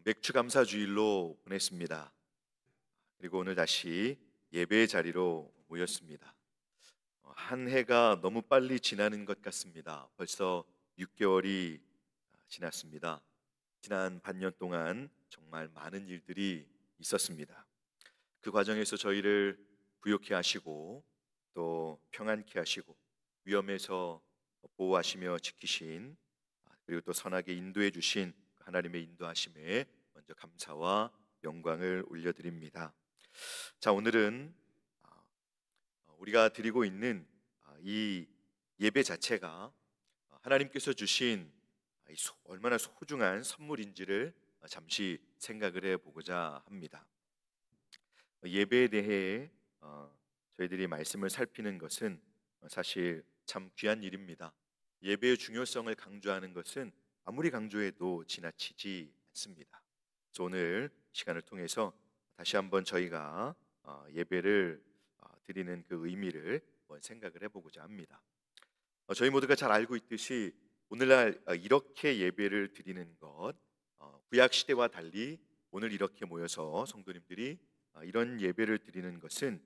맥주 감사 주일로 보냈습니다. 그리고 오늘 다시 예배의 자리로 모였습니다. 한 해가 너무 빨리 지나는 것 같습니다. 벌써 6개월이 지났습니다. 지난 반년 동안 정말 많은 일들이 있었습니다. 그 과정에서 저희를 부욕케 하시고 또 평안케 하시고 위험에서 보호하시며 지키신, 그리고 또 선하게 인도해 주신 하나님의 인도하심에 먼저 감사와 영광을 올려드립니다. 자, 오늘은 우리가 드리고 있는 이 예배 자체가 하나님께서 주신 얼마나 소중한 선물인지를 잠시 생각을 해보고자 합니다. 예배에 대해 저희들이 말씀을 살피는 것은 사실 참 귀한 일입니다. 예배의 중요성을 강조하는 것은 아무리 강조해도 지나치지 않습니다. 그래서 오늘 시간을 통해서 다시 한번 저희가 예배를 드리는 그 의미를 한번 생각을 해보고자 합니다. 저희 모두가 잘 알고 있듯이 오늘날 이렇게 예배를 드리는 것, 구약 시대와 달리 오늘 이렇게 모여서 성도님들이 이런 예배를 드리는 것은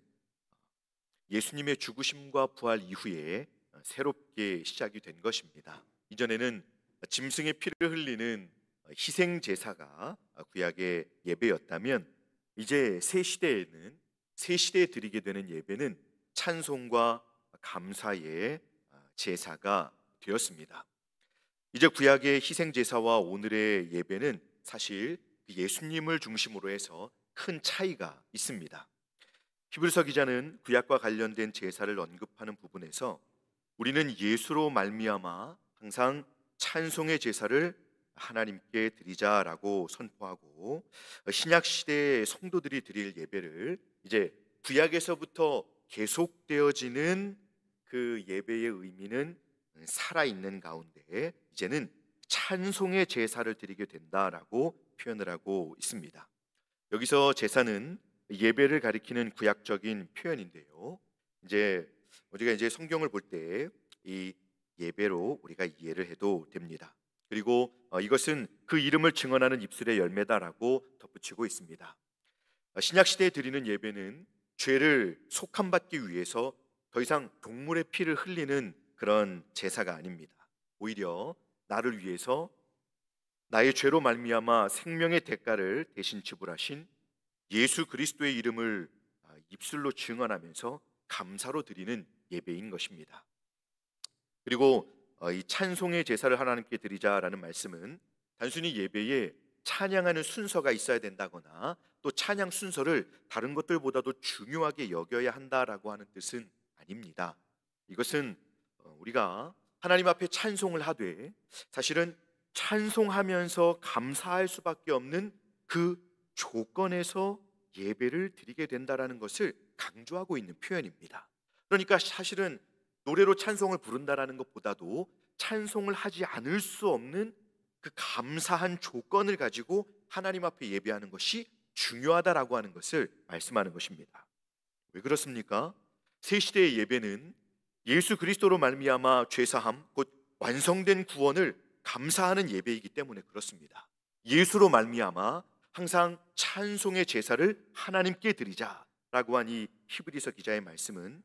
예수님의 죽으심과 부활 이후에 새롭게 시작이 된 것입니다. 이전에는 짐승의 피를 흘리는 희생 제사가 구약의 예배였다면, 이제 새 시대에 드리게 되는 예배는 찬송과 감사의 제사가 되었습니다. 이제 구약의 희생 제사와 오늘의 예배는 사실 예수님을 중심으로 해서 큰 차이가 있습니다. 히브리서 기자는 구약과 관련된 제사를 언급하는 부분에서 우리는 예수로 말미암아 항상 찬송의 제사를 하나님께 드리자라고 선포하고, 신약 시대의 성도들이 드릴 예배를 이제 구약에서부터 계속되어지는 그 예배의 의미는 살아있는 가운데 이제는 찬송의 제사를 드리게 된다라고 표현을 하고 있습니다. 여기서 제사는 예배를 가리키는 구약적인 표현인데요. 우리가 성경을 볼 때 이 예배로 우리가 이해를 해도 됩니다. 그리고 이것은 그 이름을 증언하는 입술의 열매다라고 덧붙이고 있습니다. 신약 시대에 드리는 예배는 죄를 속함받기 위해서 더 이상 동물의 피를 흘리는 그런 제사가 아닙니다. 오히려 나를 위해서 나의 죄로 말미암아 생명의 대가를 대신 지불하신 예수 그리스도의 이름을 입술로 증언하면서 감사로 드리는 예배인 것입니다. 그리고 이 찬송의 제사를 하나님께 드리자라는 말씀은 단순히 예배에 찬양하는 순서가 있어야 된다거나 또 찬양 순서를 다른 것들보다도 중요하게 여겨야 한다라고 하는 뜻은 아닙니다. 이것은 우리가 하나님 앞에 찬송을 하되 사실은 찬송하면서 감사할 수밖에 없는 그 조건에서 예배를 드리게 된다라는 것을 강조하고 있는 표현입니다. 그러니까 사실은 노래로 찬송을 부른다라는 것보다도 찬송을 하지 않을 수 없는 그 감사한 조건을 가지고 하나님 앞에 예배하는 것이 중요하다라고 하는 것을 말씀하는 것입니다. 왜 그렇습니까? 새 시대의 예배는 예수 그리스도로 말미암아 죄사함 곧 완성된 구원을 감사하는 예배이기 때문에 그렇습니다. 예수로 말미암아 항상 찬송의 제사를 하나님께 드리자라고 한 이 히브리서 기자의 말씀은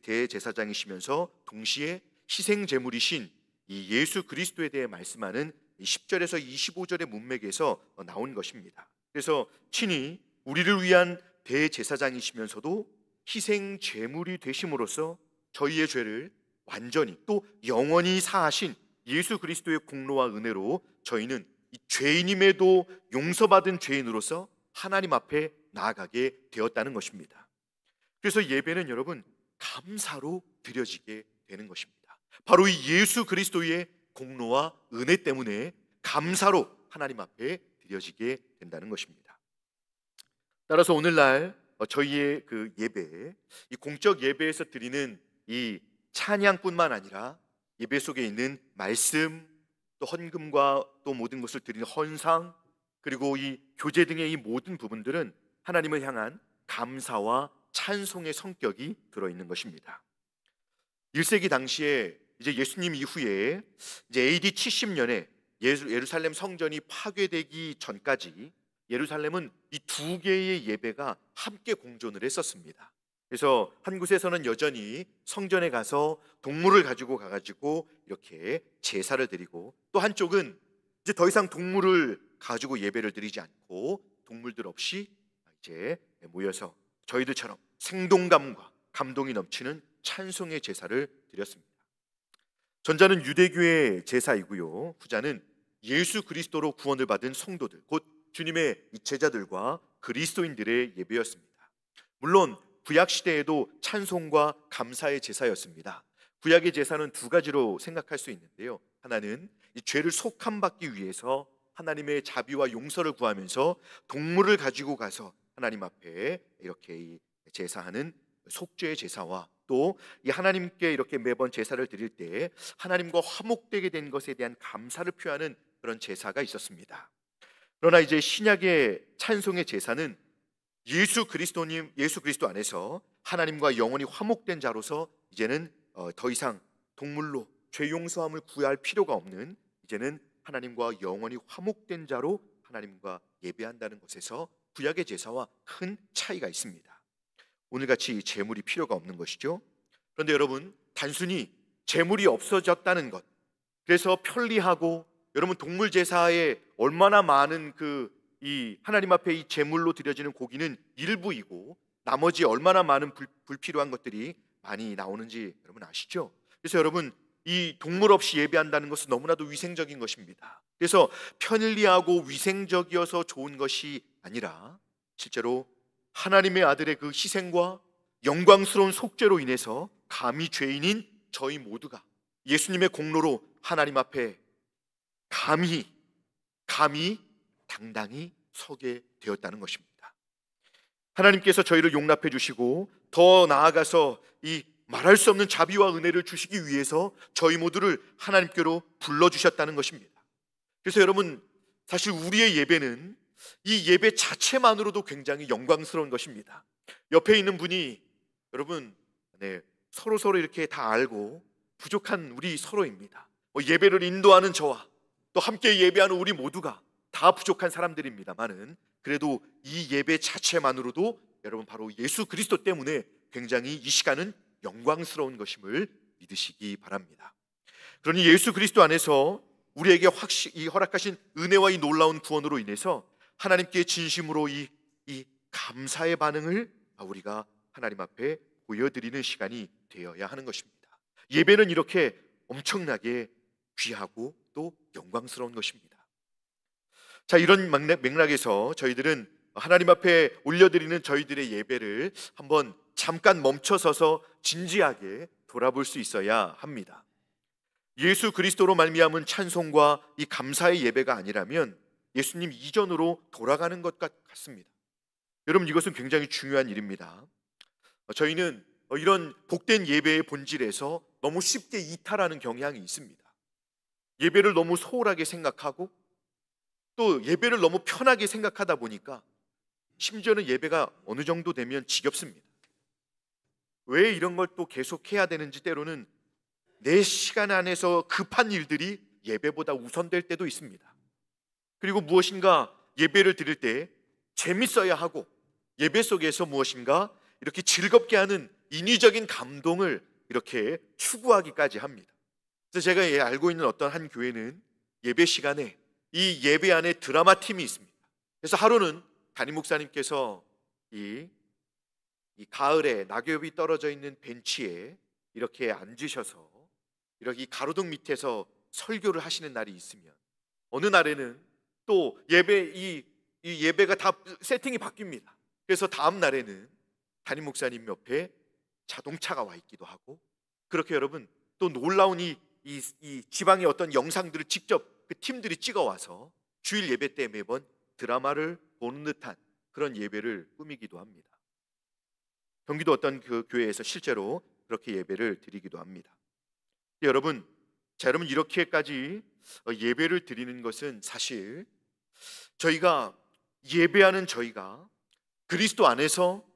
대제사장이시면서 동시에 희생 제물이신 이 예수 그리스도에 대해 말씀하는 10절에서 25절의 문맥에서 나온 것입니다. 그래서 친히 우리를 위한 대제사장이시면서도 희생 제물이 되심으로써 저희의 죄를 완전히 또 영원히 사하신 예수 그리스도의 공로와 은혜로 저희는 이 죄인임에도 용서받은 죄인으로서 하나님 앞에 나아가게 되었다는 것입니다. 그래서 예배는 여러분 감사로 드려지게 되는 것입니다. 바로 이 예수 그리스도의 공로와 은혜 때문에 감사로 하나님 앞에 드려지게 된다는 것입니다. 따라서 오늘날 저희의 그 예배, 이 공적 예배에서 드리는 이 찬양뿐만 아니라 예배 속에 있는 말씀, 또 헌금과 또 모든 것을 드리는 헌상, 그리고 이 교제 등의 이 모든 부분들은 하나님을 향한 감사와 찬송의 성격이 들어있는 것입니다. 1세기 당시에 이제 예수님 이후에 이제 AD 70년에 예루살렘 성전이 파괴되기 전까지 예루살렘은 이 두 개의 예배가 함께 공존을 했었습니다. 그래서 한 곳에서는 여전히 성전에 가서 동물을 가지고 가가지고 이렇게 제사를 드리고, 또 한쪽은 이제 더 이상 동물을 가지고 예배를 드리지 않고 동물들 없이 이제 모여서 저희들처럼 생동감과 감동이 넘치는 찬송의 제사를 드렸습니다. 전자는 유대교의 제사이고요, 후자는 예수 그리스도로 구원을 받은 성도들, 곧 주님의 제자들과 그리스도인들의 예배였습니다. 물론 구약 시대에도 찬송과 감사의 제사였습니다. 구약의 제사는 두 가지로 생각할 수 있는데요, 하나는 이 죄를 속함받기 위해서 하나님의 자비와 용서를 구하면서 동물을 가지고 가서 하나님 앞에 이렇게 제사하는 속죄의 제사와, 또 이 하나님께 이렇게 매번 제사를 드릴 때 하나님과 화목되게 된 것에 대한 감사를 표하는 그런 제사가 있었습니다. 그러나 이제 신약의 찬송의 제사는 예수 그리스도 안에서 하나님과 영원히 화목된 자로서 이제는 더 이상 동물로 죄 용서함을 구할 필요가 없는, 이제는 하나님과 영원히 화목된 자로 하나님과 예배한다는 것에서 구약의 제사와 큰 차이가 있습니다. 오늘같이 제물이 필요가 없는 것이죠. 그런데 여러분, 단순히 제물이 없어졌다는 것, 그래서 편리하고, 여러분 동물 제사에 얼마나 많은 이 하나님 앞에 이 제물로 드려지는 고기는 일부이고 나머지 얼마나 많은 불필요한 것들이 많이 나오는지 여러분 아시죠? 그래서 여러분, 이 동물 없이 예배한다는 것은 너무나도 위생적인 것입니다. 그래서 편리하고 위생적이어서 좋은 것이 아니라 실제로 하나님의 아들의 그 희생과 영광스러운 속죄로 인해서 감히 죄인인 저희 모두가 예수님의 공로로 하나님 앞에 감히 당당히 서게 되었다는 것입니다. 하나님께서 저희를 용납해 주시고 더 나아가서 이 말할 수 없는 자비와 은혜를 주시기 위해서 저희 모두를 하나님께로 불러주셨다는 것입니다. 그래서 여러분, 사실 우리의 예배는 이 예배 자체만으로도 굉장히 영광스러운 것입니다. 옆에 있는 분이 여러분, 서로 이렇게 다 알고 부족한 우리 서로입니다. 예배를 인도하는 저와 또 함께 예배하는 우리 모두가 다 부족한 사람들입니다만은, 그래도 이 예배 자체만으로도 여러분 바로 예수 그리스도 때문에 굉장히 이 시간은 영광스러운 것임을 믿으시기 바랍니다. 그러니 예수 그리스도 안에서 우리에게 확실히 허락하신 은혜와 이 놀라운 구원으로 인해서 하나님께 진심으로 이 감사의 반응을 우리가 하나님 앞에 보여드리는 시간이 되어야 하는 것입니다. 예배는 이렇게 엄청나게 귀하고 또 영광스러운 것입니다. 자, 이런 맥락에서 저희들은 하나님 앞에 올려드리는 저희들의 예배를 한번 잠깐 멈춰서서 진지하게 돌아볼 수 있어야 합니다. 예수 그리스도로 말미암은 찬송과 이 감사의 예배가 아니라면 예수님 이전으로 돌아가는 것 같습니다. 여러분, 이것은 굉장히 중요한 일입니다. 저희는 이런 복된 예배의 본질에서 너무 쉽게 이탈하는 경향이 있습니다. 예배를 너무 소홀하게 생각하고 또 예배를 너무 편하게 생각하다 보니까 심지어는 예배가 어느 정도 되면 지겹습니다. 왜 이런 걸 또 계속해야 되는지, 때로는 내 시간 안에서 급한 일들이 예배보다 우선될 때도 있습니다. 그리고 무엇인가 예배를 드릴 때 재밌어야 하고 예배 속에서 무엇인가 이렇게 즐겁게 하는 인위적인 감동을 이렇게 추구하기까지 합니다. 그래서 제가 알고 있는 어떤 한 교회는 예배 시간에 이 예배 안에 드라마 팀이 있습니다. 그래서 하루는 담임 목사님께서 이 가을에 낙엽이 떨어져 있는 벤치에 이렇게 앉으셔서 이렇게 가로등 밑에서 설교를 하시는 날이 있으면, 어느 날에는 또 이 예배가 다 세팅이 바뀝니다. 그래서 다음 날에는 담임 목사님 옆에 자동차가 와 있기도 하고, 그렇게 여러분 또 놀라운 이 지방의 어떤 영상들을 직접 그 팀들이 찍어와서 주일 예배 때 매번 드라마를 보는 듯한 그런 예배를 꾸미기도 합니다. 경기도 어떤 그 교회에서 실제로 그렇게 예배를 드리기도 합니다. 여러분, 이렇게까지 예배를 드리는 것은 사실 저희가 그리스도 안에서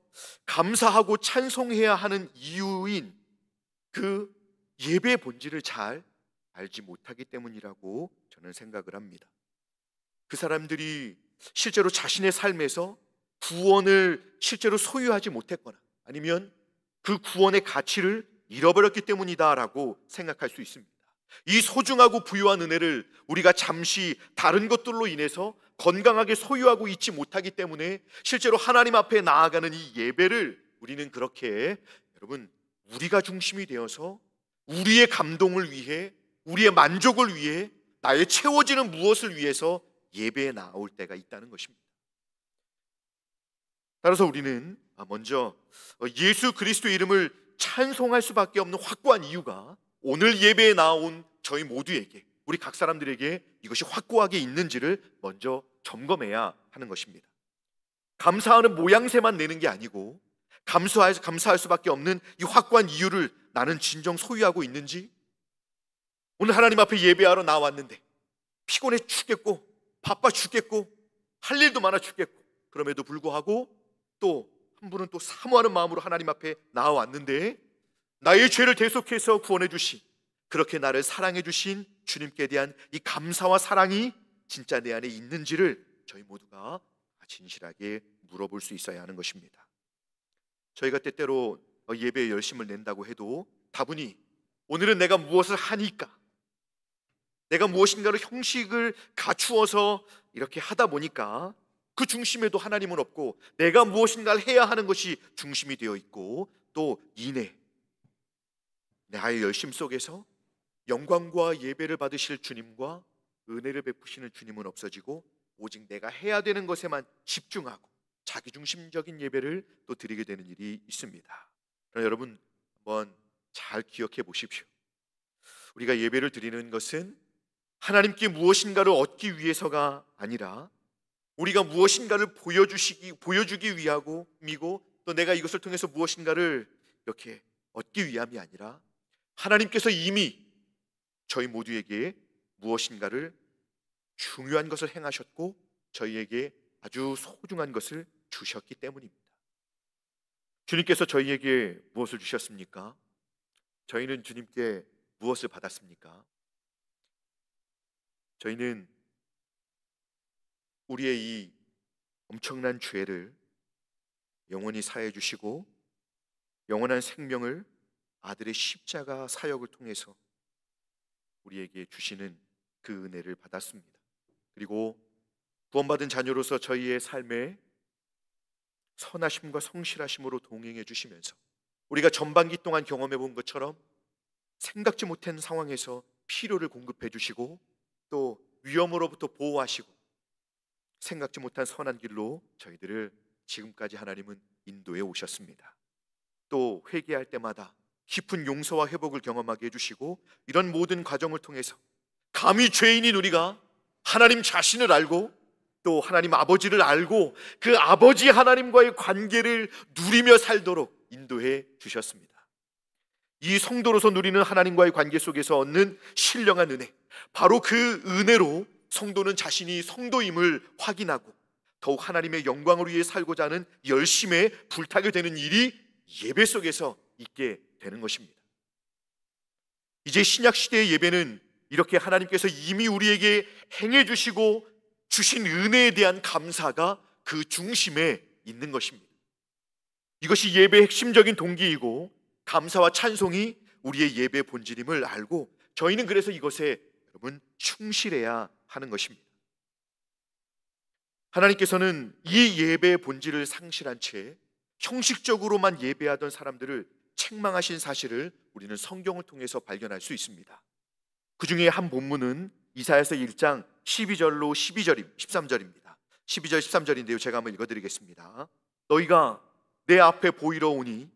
감사하고 찬송해야 하는 이유인 그 예배의 본질을 잘 알지 못하기 때문이라고 저는 생각을 합니다. 그 사람들이 실제로 자신의 삶에서 구원을 실제로 소유하지 못했거나 아니면 그 구원의 가치를 잃어버렸기 때문이다라고 생각할 수 있습니다. 이 소중하고 부유한 은혜를 우리가 잠시 다른 것들로 인해서 건강하게 소유하고 있지 못하기 때문에 실제로 하나님 앞에 나아가는 이 예배를 우리는 그렇게 여러분 우리가 중심이 되어서 우리의 감동을 위해 우리의 만족을 위해 나의 채워지는 무엇을 위해서 예배에 나올 때가 있다는 것입니다. 따라서 우리는 먼저 예수 그리스도의 이름을 찬송할 수밖에 없는 확고한 이유가 오늘 예배에 나온 저희 모두에게 우리 각 사람들에게 이것이 확고하게 있는지를 먼저 점검해야 하는 것입니다. 감사하는 모양새만 내는 게 아니고 감사할 수밖에 없는 이 확고한 이유를 나는 진정 소유하고 있는지, 오늘 하나님 앞에 예배하러 나왔는데 피곤해 죽겠고 바빠 죽겠고 할 일도 많아 죽겠고 그럼에도 불구하고 또 한 분은 또 사모하는 마음으로 하나님 앞에 나와왔는데 나의 죄를 대속해서 구원해 주신, 그렇게 나를 사랑해 주신 주님께 대한 이 감사와 사랑이 진짜 내 안에 있는지를 저희 모두가 진실하게 물어볼 수 있어야 하는 것입니다. 저희가 때때로 예배에 열심을 낸다고 해도 다분히 오늘은 내가 무엇을 하니까, 내가 무엇인가를 형식을 갖추어서 이렇게 하다 보니까 그 중심에도 하나님은 없고 내가 무엇인가를 해야 하는 것이 중심이 되어 있고, 또 이내 나의 열심 속에서 영광과 예배를 받으실 주님과 은혜를 베푸시는 주님은 없어지고 오직 내가 해야 되는 것에만 집중하고 자기중심적인 예배를 또 드리게 되는 일이 있습니다. 그러나 여러분 한번 잘 기억해 보십시오. 우리가 예배를 드리는 것은 하나님께 무엇인가를 얻기 위해서가 아니라 우리가 무엇인가를 보여주기 위함이고, 또 내가 이것을 통해서 무엇인가를 이렇게 얻기 위함이 아니라 하나님께서 이미 저희 모두에게 무엇인가를 중요한 것을 행하셨고 저희에게 아주 소중한 것을 주셨기 때문입니다. 주님께서 저희에게 무엇을 주셨습니까? 저희는 주님께 무엇을 받았습니까? 저희는 우리의 이 엄청난 죄를 영원히 사해 주시고 영원한 생명을 아들의 십자가 사역을 통해서 우리에게 주시는 그 은혜를 받았습니다. 그리고 구원받은 자녀로서 저희의 삶에 선하심과 성실하심으로 동행해 주시면서 우리가 전반기 동안 경험해 본 것처럼 생각지 못한 상황에서 필요를 공급해 주시고 또 위험으로부터 보호하시고 생각지 못한 선한 길로 저희들을 지금까지 하나님은 인도해 오셨습니다. 또 회개할 때마다 깊은 용서와 회복을 경험하게 해주시고 이런 모든 과정을 통해서 감히 죄인인 우리가 하나님 자신을 알고 또 하나님 아버지를 알고 그 아버지 하나님과의 관계를 누리며 살도록 인도해 주셨습니다. 이 성도로서 누리는 하나님과의 관계 속에서 얻는 신령한 은혜, 바로 그 은혜로 성도는 자신이 성도임을 확인하고 더욱 하나님의 영광을 위해 살고자 하는 열심에 불타게 되는 일이 예배 속에서 있게 되는 것입니다. 이제 신약 시대의 예배는 이렇게 하나님께서 이미 우리에게 행해 주시고 주신 은혜에 대한 감사가 그 중심에 있는 것입니다. 이것이 예배의 핵심적인 동기이고 감사와 찬송이 우리의 예배의 본질임을 알고 저희는 그래서 이것에 여러분 충실해야 하는 것입니다. 하나님께서는 이 예배의 본질을 상실한 채 형식적으로만 예배하던 사람들을 책망하신 사실을 우리는 성경을 통해서 발견할 수 있습니다. 그 중에 한 본문은 이사야서 1장 12절로 13절입니다. 12절 13절인데요. 제가 한번 읽어드리겠습니다. 너희가 내 앞에 보이러 오니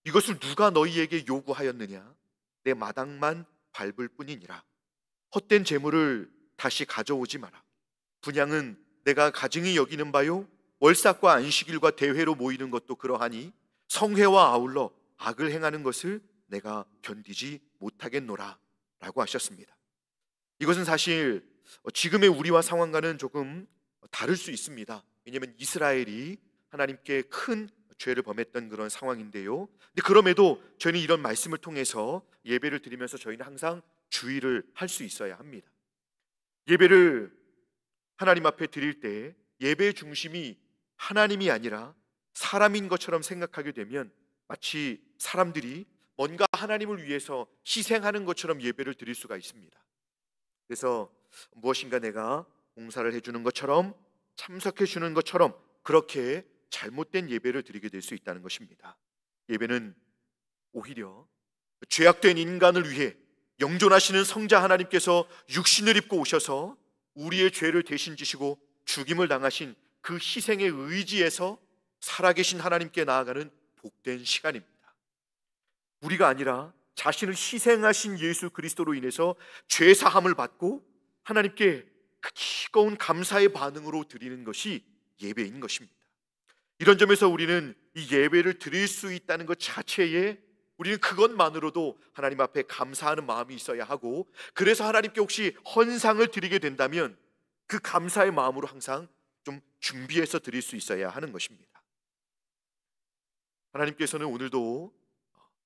이것을 누가 너희에게 요구하였느냐? 내 마당만 밟을 뿐이니라. 헛된 재물을 다시 가져오지 마라. 분향은 내가 가증히 여기는 바요, 월삭과 안식일과 대회로 모이는 것도 그러하니 성회와 아울러 악을 행하는 것을 내가 견디지 못하겠노라 라고 하셨습니다. 이것은 사실 지금의 우리와 상황과는 조금 다를 수 있습니다. 왜냐하면 이스라엘이 하나님께 큰 죄를 범했던 그런 상황인데요. 근데 그럼에도 저희는 이런 말씀을 통해서 예배를 드리면서 저희는 항상 주의를 할 수 있어야 합니다. 예배를 하나님 앞에 드릴 때 예배 중심이 하나님이 아니라 사람인 것처럼 생각하게 되면 마치 사람들이 뭔가 하나님을 위해서 희생하는 것처럼 예배를 드릴 수가 있습니다. 그래서 무엇인가 내가 봉사를 해주는 것처럼, 참석해 주는 것처럼 그렇게 잘못된 예배를 드리게 될 수 있다는 것입니다. 예배는 오히려 죄악된 인간을 위해 영존하시는 성자 하나님께서 육신을 입고 오셔서 우리의 죄를 대신 지시고 죽임을 당하신 그 희생의 의지에서 살아계신 하나님께 나아가는 복된 시간입니다. 우리가 아니라 자신을 희생하신 예수 그리스도로 인해서 죄 사함을 받고 하나님께 그 기꺼운 감사의 반응으로 드리는 것이 예배인 것입니다. 이런 점에서 우리는 이 예배를 드릴 수 있다는 것 자체에 우리는 그것만으로도 하나님 앞에 감사하는 마음이 있어야 하고, 그래서 하나님께 혹시 헌상을 드리게 된다면 그 감사의 마음으로 항상 좀 준비해서 드릴 수 있어야 하는 것입니다. 하나님께서는 오늘도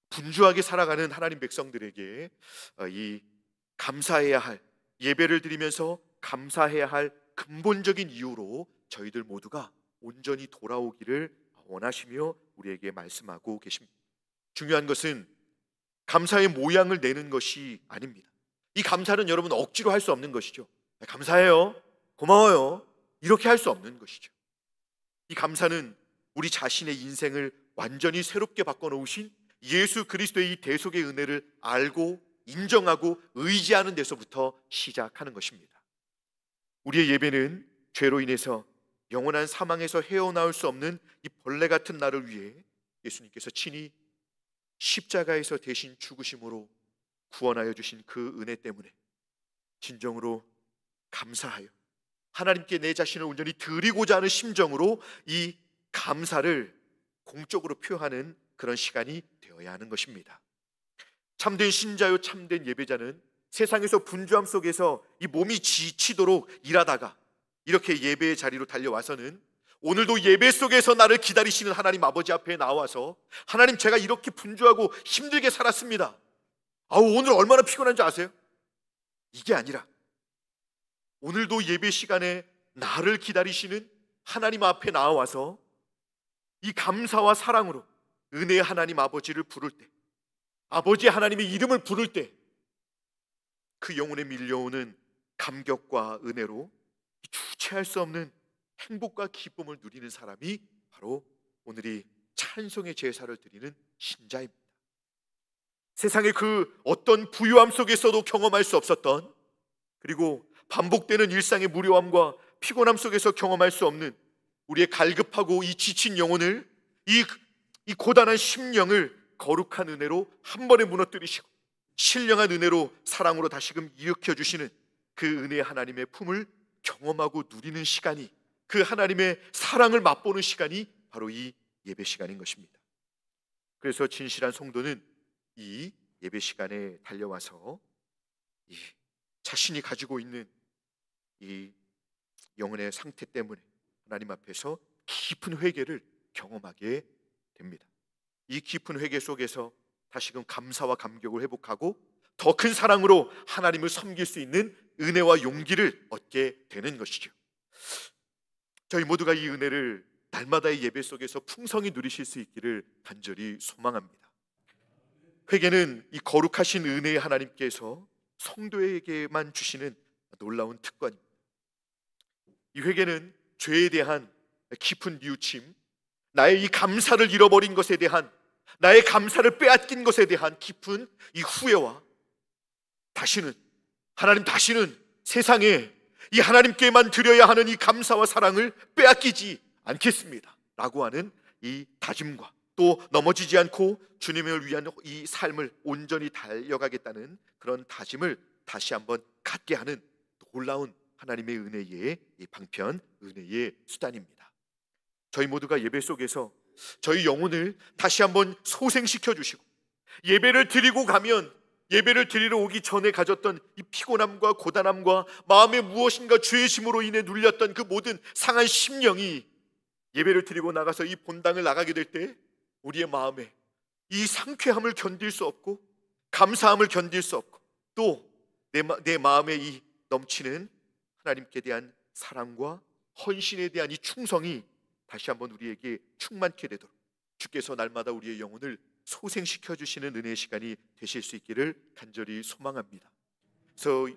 분주하게 살아가는 하나님 백성들에게 이 감사해야 할, 예배를 드리면서 감사해야 할 근본적인 이유로 저희들 모두가 온전히 돌아오기를 원하시며 우리에게 말씀하고 계십니다. 중요한 것은 감사의 모양을 내는 것이 아닙니다. 이 감사는 여러분 억지로 할 수 없는 것이죠. 감사해요, 고마워요, 이렇게 할 수 없는 것이죠. 이 감사는 우리 자신의 인생을 완전히 새롭게 바꿔놓으신 예수 그리스도의 이 대속의 은혜를 알고 인정하고 의지하는 데서부터 시작하는 것입니다. 우리의 예배는 죄로 인해서 영원한 사망에서 헤어나올 수 없는 이 벌레 같은 나를 위해 예수님께서 친히 십자가에서 대신 죽으심으로 구원하여 주신 그 은혜 때문에 진정으로 감사하여 하나님께 내 자신을 온전히 드리고자 하는 심정으로 이 감사를 공적으로 표하는 그런 시간이 되어야 하는 것입니다. 참된 신자요 참된 예배자는 세상에서 분주함 속에서 이 몸이 지치도록 일하다가 이렇게 예배의 자리로 달려와서는 오늘도 예배 속에서 나를 기다리시는 하나님 아버지 앞에 나와서 하나님, 제가 이렇게 분주하고 힘들게 살았습니다. 오늘 얼마나 피곤한지 아세요? 이게 아니라 오늘도 예배 시간에 나를 기다리시는 하나님 앞에 나와서 이 감사와 사랑으로 은혜의 하나님 아버지를 부를 때, 아버지 하나님의 이름을 부를 때 그 영혼에 밀려오는 감격과 은혜로 주체할 수 없는 행복과 기쁨을 누리는 사람이 바로 오늘 이 찬송의 제사를 드리는 신자입니다. 세상의 그 어떤 부유함 속에서도 경험할 수 없었던, 그리고 반복되는 일상의 무료함과 피곤함 속에서 경험할 수 없는 우리의 갈급하고 이 지친 영혼을, 이 고단한 심령을 거룩한 은혜로 한 번에 무너뜨리시고 신령한 은혜로 사랑으로 다시금 일으켜주시는 그 은혜의 하나님의 품을 경험하고 누리는 시간이, 그 하나님의 사랑을 맛보는 시간이 바로 이 예배 시간인 것입니다. 그래서 진실한 성도는 이 예배 시간에 달려와서 이 자신이 가지고 있는 이 영혼의 상태 때문에 하나님 앞에서 깊은 회개를 경험하게 됩니다. 이 깊은 회개 속에서 다시금 감사와 감격을 회복하고 더 큰 사랑으로 하나님을 섬길 수 있는 은혜와 용기를 얻게 되는 것이죠. 저희 모두가 이 은혜를 날마다의 예배 속에서 풍성히 누리실 수 있기를 간절히 소망합니다. 회개는 이 거룩하신 은혜의 하나님께서 성도에게만 주시는 놀라운 특권입니다. 이 회개는 죄에 대한 깊은 뉘우침, 나의 이 감사를 잃어버린 것에 대한, 나의 감사를 빼앗긴 것에 대한 깊은 이 후회와 다시는 세상에 이 하나님께만 드려야 하는 이 감사와 사랑을 빼앗기지 않겠습니다 라고 하는 이 다짐과, 또 넘어지지 않고 주님을 위한 이 삶을 온전히 달려가겠다는 그런 다짐을 다시 한번 갖게 하는 놀라운 하나님의 은혜의 이 방편, 은혜의 수단입니다. 저희 모두가 예배 속에서 저희 영혼을 다시 한번 소생시켜 주시고, 예배를 드리고 가면 예배를 드리러 오기 전에 가졌던 이 피곤함과 고단함과 마음에 무엇인가 죄심으로 인해 눌렸던 그 모든 상한 심령이 예배를 드리고 나가서 이 본당을 나가게 될 때 우리의 마음에 이 상쾌함을 견딜 수 없고 감사함을 견딜 수 없고 또 내 마음에 이 넘치는 하나님께 대한 사랑과 헌신에 대한 이 충성이 다시 한번 우리에게 충만케 되도록 주께서 날마다 우리의 영혼을 소생시켜 주시는 은혜의 시간이 되실 수 있기를 간절히 소망합니다. 그래서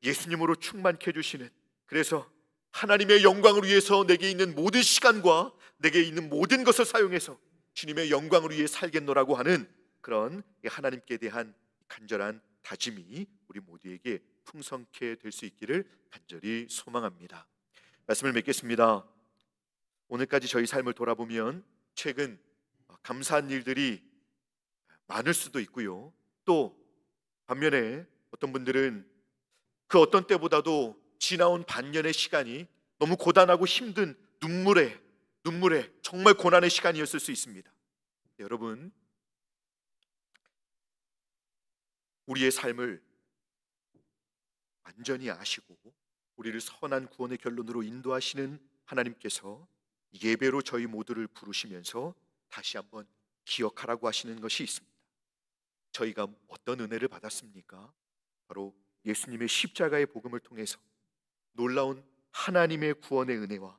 예수님으로 충만케 해주시는, 그래서 하나님의 영광을 위해서 내게 있는 모든 시간과 내게 있는 모든 것을 사용해서 주님의 영광을 위해 살겠노라고 하는 그런 하나님께 대한 간절한 다짐이 우리 모두에게 풍성케 될 수 있기를 간절히 소망합니다. 말씀을 맺겠습니다. 오늘까지 저희 삶을 돌아보면 최근 감사한 일들이 많을 수도 있고요, 또 반면에 어떤 분들은 그 어떤 때보다도 지나온 반년의 시간이 너무 고단하고 힘든 눈물의 정말 고난의 시간이었을 수 있습니다. 여러분, 우리의 삶을 완전히 아시고 우리를 선한 구원의 결론으로 인도하시는 하나님께서 예배로 저희 모두를 부르시면서 다시 한번 기억하라고 하시는 것이 있습니다. 저희가 어떤 은혜를 받았습니까? 바로 예수님의 십자가의 복음을 통해서 놀라운 하나님의 구원의 은혜와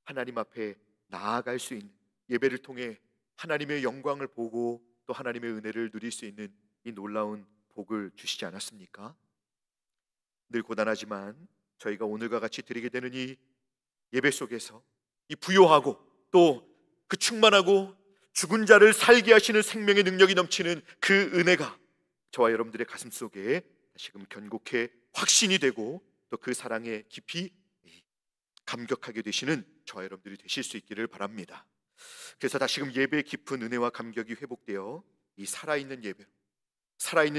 하나님 앞에 나아갈 수 있는, 예배를 통해 하나님의 영광을 보고 또 하나님의 은혜를 누릴 수 있는 이 놀라운 복을 주시지 않았습니까? 늘 고단하지만 저희가 오늘과 같이 드리게 되는 이 예배 속에서 이 부요하고 또 그 충만하고 죽은 자를 살게 하시는 생명의 능력이 넘치는 그 은혜가 저와 여러분들의 가슴 속에 다시금 견고케 확신이 되고 또 그 사랑에 깊이 감격하게 되시는 저와 여러분들이 되실 수 있기를 바랍니다. 그래서 다시금 예배의 깊은 은혜와 감격이 회복되어 이 살아있는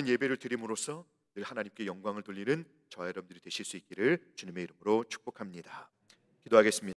예배를 드림으로써 늘 하나님께 영광을 돌리는 저와 여러분들이 되실 수 있기를 주님의 이름으로 축복합니다. 기도하겠습니다.